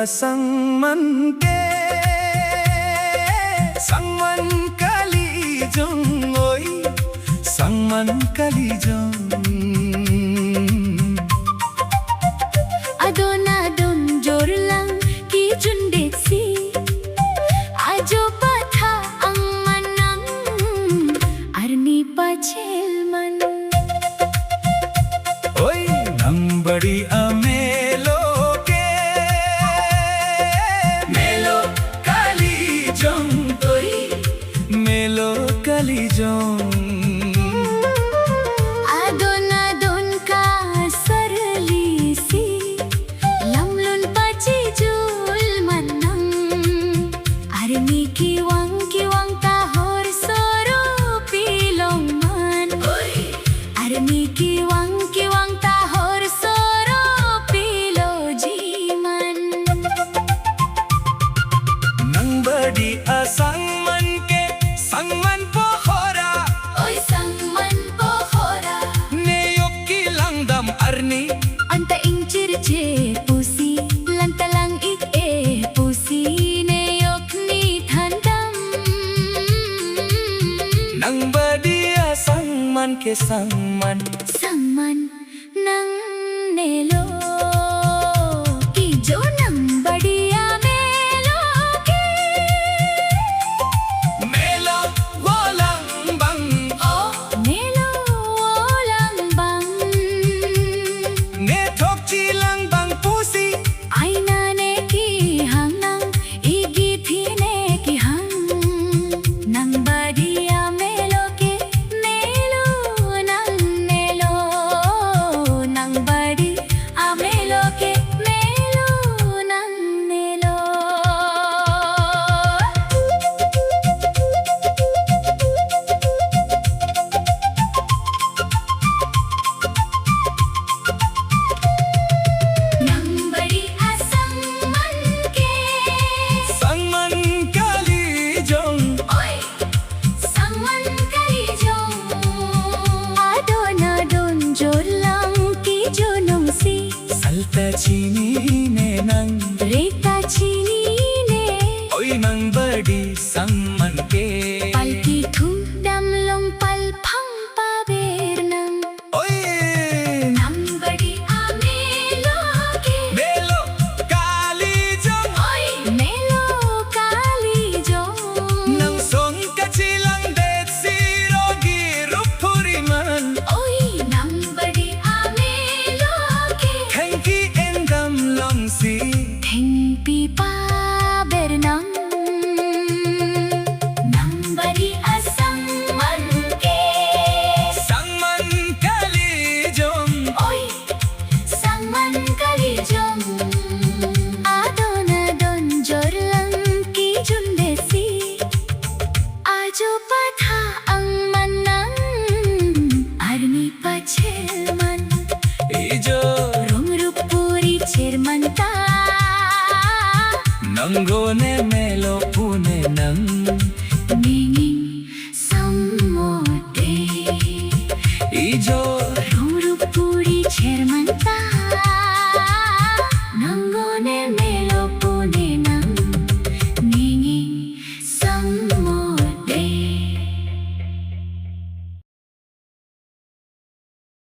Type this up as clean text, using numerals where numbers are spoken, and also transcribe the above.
sangman ke sangman kalijong oi sangman kalijong adon adon jor lang ki jundesi ajo patha ang manang arni pachel man oi nang badi amelo ke melo kalijong oi melo kalijong adon adon ka sarli si lamlun pachi jul manang arni kiwang tahor soro pilong man arni kiwang tahor soro pilo jiman nang badi asang man ke sangman pohora oi sangman pohora neyok kilang dam arni anta ingcirce pusi lantalang ik pusi neyok ni thandam nang badi asang man ke sangman sangman nang nelo ijo nang badiya melo ke melo walang bang oh melo lang bang ne thok chilang bang pusi aina ne ki hang nang igi thi ne ki hang nang badiya melo ke melo nang nelo nang badi amelo ke melo nang nelo nang badi asang man ke sangman kalijong oi sangman kalijong adon adon jor lang ki jonong si salta chini ne nang reta chini ne oi nang badi sangman ke palki thu dam long pal phang pa ber nang oi nang badi amelo ke melo kalijong oi melo kali jong nang song kachilang det siro girupuri man oi nang badi amelo ke thanki endam long si theng pi pa ber nang nang badi asang man ke sangman kalijong oi sangman kali jong adon adon jor lang ki jundesi ajo patha ang manang arni pachel man ijo rong rup puri chermanta nango ne melo pune nang minging samote ijo